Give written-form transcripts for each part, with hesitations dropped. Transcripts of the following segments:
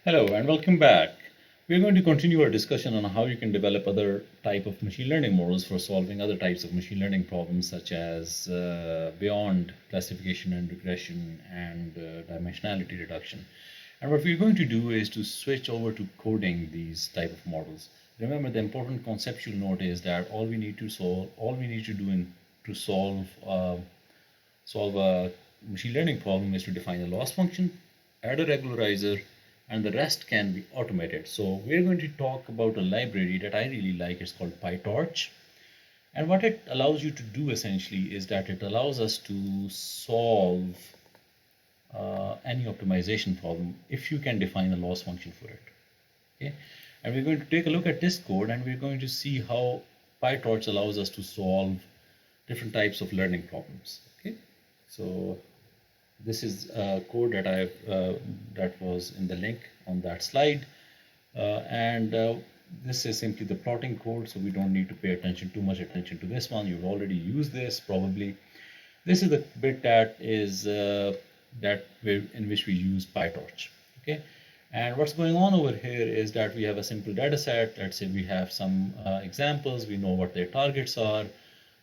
Hello and welcome back. We are going to continue our discussion on how you can develop other type of machine learning models for solving other types of machine learning problems such as beyond classification and regression and dimensionality reduction. And what we're going to do is to switch over to coding these type of models. Remember, the important conceptual note is that all we need to do to solve a machine learning problem is to define a loss function, add a regularizer, and the rest can be automated. So we're going to talk about a library that I really like. It's called Pytorch. And what it allows you to do essentially is that it allows us to solve any optimization problem if you can define a loss function for it. Okay, and we're going to take a look at this code and we're going to see how Pytorch allows us to solve different types of learning problems. Okay, so this is a code that that was in the link on that slide, and this is simply the plotting code, so we don't need to pay too much attention to this one. You've already used this probably. This is the bit that is in which we use Pytorch. Okay, and what's going on over here is that we have a simple data set. Let's say we have some examples. We know what their targets are.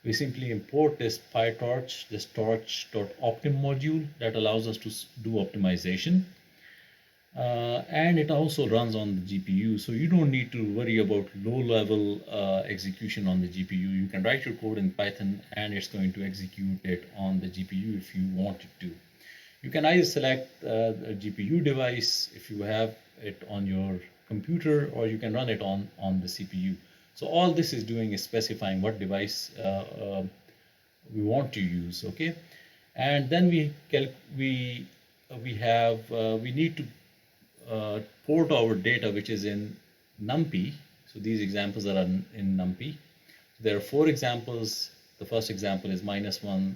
We simply import this Pytorch, this torch.optim module that allows us to do optimization. And it also runs on the GPU, so you don't need to worry about low-level execution on the GPU. You can write your code in Python and it's going to execute it on the GPU if you want it to. You can either select a GPU device if you have it on your computer, or you can run it on the CPU. So all this is doing is specifying what device we want to use, okay? And then we need to port our data, which is in NumPy. So these examples are in NumPy. There are 4 examples. The first example is -1,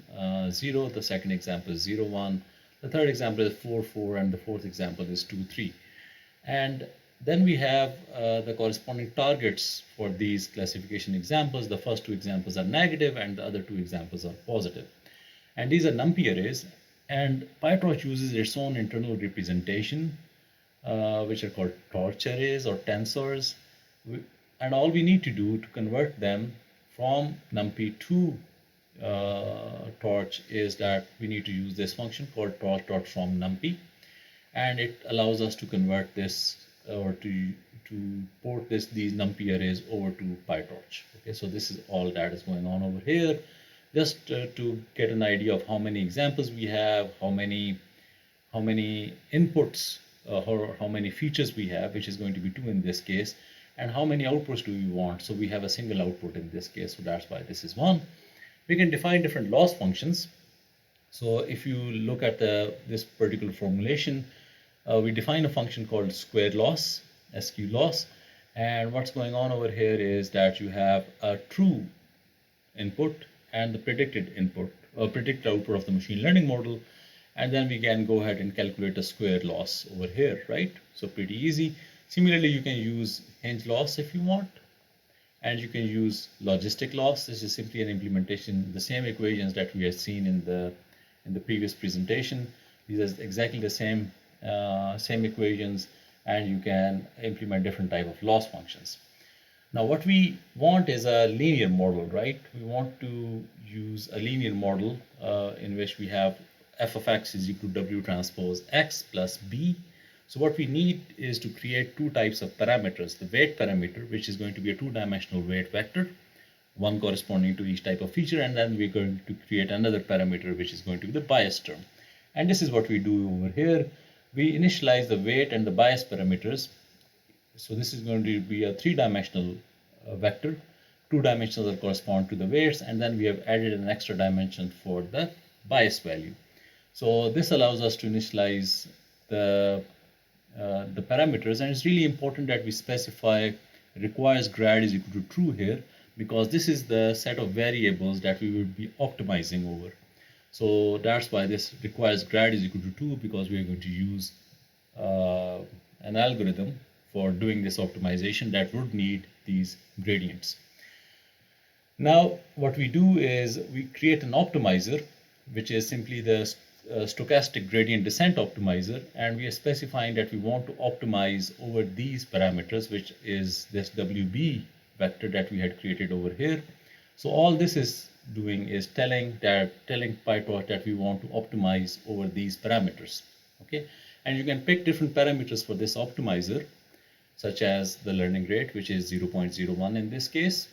0. The second example is 0, 1. The third example is 4, 4, and the fourth example is 2, 3. And then we have the corresponding targets for these classification examples. The first 2 examples are negative and the other 2 examples are positive. And these are NumPy arrays. And Pytorch uses its own internal representation, which are called torch arrays or tensors. And all we need to do to convert them from NumPy to torch is that we need to use this function called torch.fromNumPy. And it allows us to convert this or to port these NumPy arrays over to Pytorch. Okay, so this is all that is going on over here. Just to get an idea of how many examples we have, how many inputs or how many features we have, which is going to be 2 in this case, and how many outputs do we want. So we have a single output in this case, so that's why this is 1. We can define different loss functions. So if you look at this particular formulation, we define a function called square loss, SQ loss, and what's going on over here is that you have a true input and the predicted input or predicted output of the machine learning model, and then we can go ahead and calculate a square loss over here, right? So pretty easy. Similarly, you can use Hinge loss if you want, and you can use logistic loss. This is simply an implementation, the same equations that we have seen in the previous presentation. These are exactly the same equations, and you can implement different type of loss functions. Now what we want is a linear model, right? We want to use a linear model in which we have f of x is equal to w transpose x plus b. So what we need is to create 2 types of parameters: the weight parameter, which is going to be a 2-dimensional weight vector, one corresponding to each type of feature, and then we're going to create another parameter which is going to be the bias term. And this is what we do over here. We initialize the weight and the bias parameters. So this is going to be a 3-dimensional vector. 2 dimensions that correspond to the weights, and then we have added an extra dimension for the bias value. So this allows us to initialize the parameters, and it's really important that we specify requires grad is equal to true here, because this is the set of variables that we will be optimizing over. So that's why this requires grad is equal to 2, because we are going to use an algorithm for doing this optimization that would need these gradients. Now what we do is we create an optimizer, which is simply the stochastic gradient descent optimizer, and we are specifying that we want to optimize over these parameters, which is this WB vector that we had created over here. So all this is doing is telling Pytorch that we want to optimize over these parameters. Okay, and you can pick different parameters for this optimizer, such as the learning rate, which is 0.01 in this case.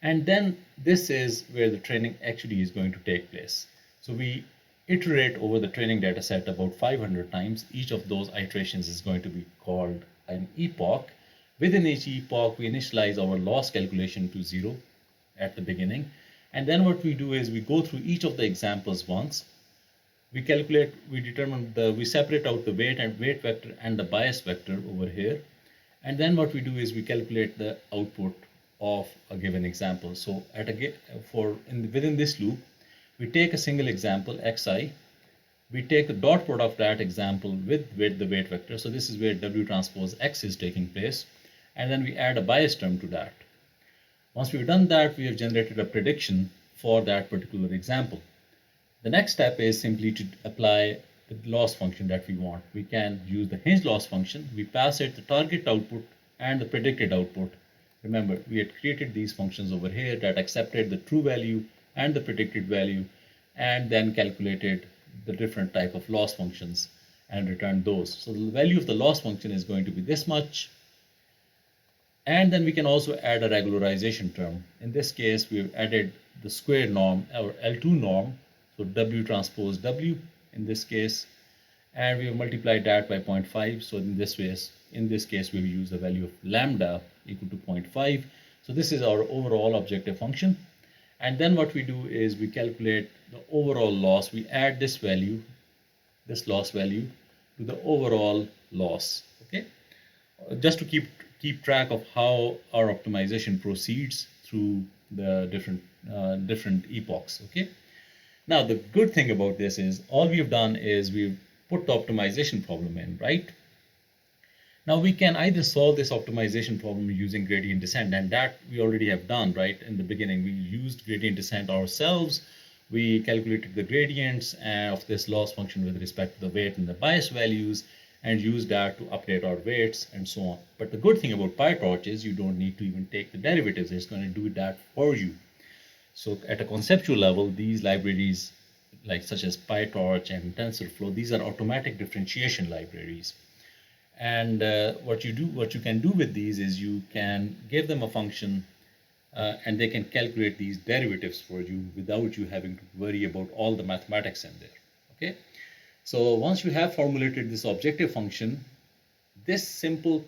And then this is where the training actually is going to take place. So we iterate over the training data set about 500 times. Each of those iterations is going to be called an epoch. Within each epoch, we initialize our loss calculation to 0 at the beginning. And then what we do is we go through each of the examples once. We calculate, we separate out the weight vector and the bias vector over here. And then what we do is we calculate the output of a given example. So within this loop, we take a single example, xi, we take the dot product of that example with the weight vector. So this is where W transpose X is taking place. And then we add a bias term to that. Once we've done that, we have generated a prediction for that particular example. The next step is simply to apply the loss function that we want. We can use the Hinge loss function. We pass it the target output and the predicted output. Remember, we had created these functions over here that accepted the true value and the predicted value, and then calculated the different type of loss functions and returned those. So the value of the loss function is going to be this much. And then we can also add a regularization term. In this case, we've added the square norm, or L2 norm, so W transpose W in this case, and we have multiplied that by 0.5. So in this case, we will use the value of lambda equal to 0.5. So this is our overall objective function. And then what we do is we calculate the overall loss. We add this value, this loss value, to the overall loss. Okay, just to keep track of how our optimization proceeds through the different epochs. Okay. Now the good thing about this is all we've done is we've put the optimization problem in, right? Now we can either solve this optimization problem using gradient descent, and that we already have done, right? In the beginning, we used gradient descent ourselves. We calculated the gradients of this loss function with respect to the weight and the bias values, and used that to update our weights and so on. But the good thing about Pytorch is you don't need to even take the derivatives. It's going to do that for you. So at a conceptual level, these libraries, such as Pytorch and TensorFlow, these are automatic differentiation libraries. And what you can do with these is you can give them a function, and they can calculate these derivatives for you without you having to worry about all the mathematics in there. Okay. So once you have formulated this objective function, this simple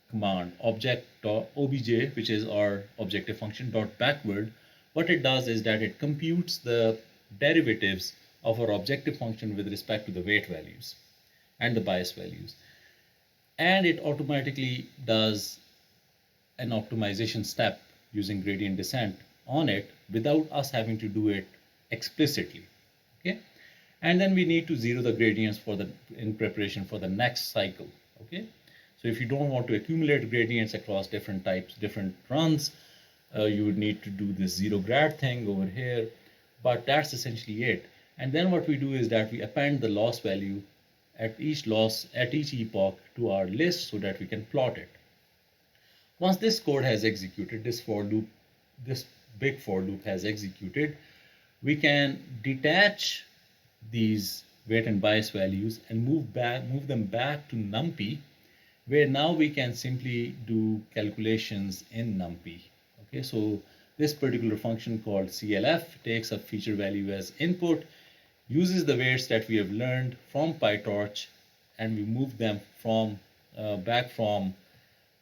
command, object.obj, which is our objective function, dot backward, what it does is that it computes the derivatives of our objective function with respect to the weight values and the bias values. And it automatically does an optimization step using gradient descent on it without us having to do it explicitly. Okay. And then we need to zero the gradients in preparation for the next cycle. Okay. So if you don't want to accumulate gradients across different runs, you would need to do this zero grad thing over here, but that's essentially it. And then what we do is that we append the loss value at each epoch to our list so that we can plot it. Once this code has executed, this big for loop has executed, we can detach these weight and bias values and move them back to NumPy, where now we can simply do calculations in NumPy. Okay, so this particular function called CLF takes a feature value as input, uses the weights that we have learned from Pytorch, and we move them back from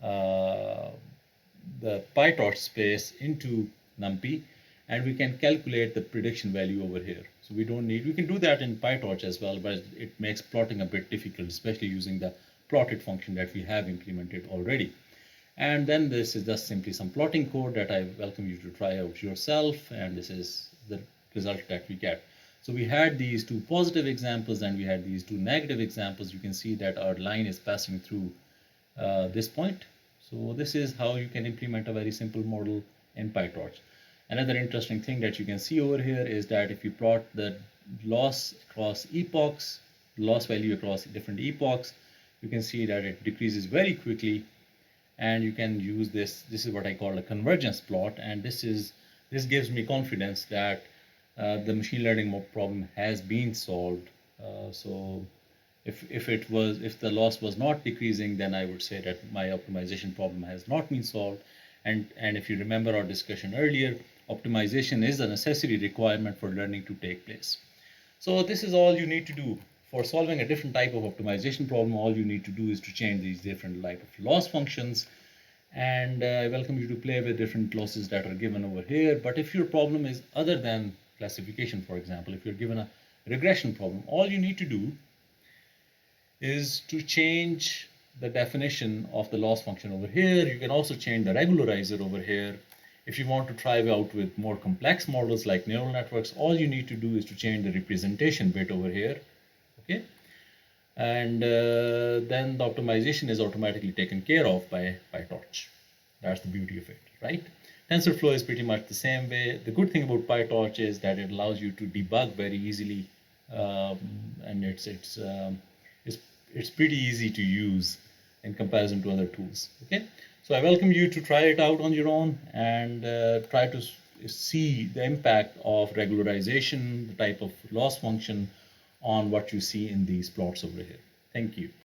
the Pytorch space into NumPy, and we can calculate the prediction value over here. So we can do that in Pytorch as well, but it makes plotting a bit difficult, especially using the plotted function that we have implemented already. And then this is just simply some plotting code that I welcome you to try out yourself, and this is the result that we get. So we had these two positive examples and we had these two negative examples. You can see that our line is passing through this point. So this is how you can implement a very simple model in Pytorch. Another interesting thing that you can see over here is that if you plot the loss across epochs, loss value across different epochs, you can see that it decreases very quickly. And you can use this. This is what I call a convergence plot, and this gives me confidence that the machine learning problem has been solved. So if the loss was not decreasing, then I would say that my optimization problem has not been solved. And if you remember our discussion earlier, optimization is a necessary requirement for learning to take place. So this is all you need to do. For solving a different type of optimization problem, all you need to do is to change these different type of loss functions. And I welcome you to play with different losses that are given over here. But if your problem is other than classification, for example, if you're given a regression problem, all you need to do is to change the definition of the loss function over here. You can also change the regularizer over here. If you want to try out with more complex models like neural networks, all you need to do is to change the representation bit over here. Okay, and then the optimization is automatically taken care of by Pytorch. That's the beauty of it, right? TensorFlow is pretty much the same way. The good thing about Pytorch is that it allows you to debug very easily, and it's pretty easy to use in comparison to other tools. Okay, so I welcome you to try it out on your own and try to see the impact of regularization, the type of loss function, on what you see in these plots over here. Thank you.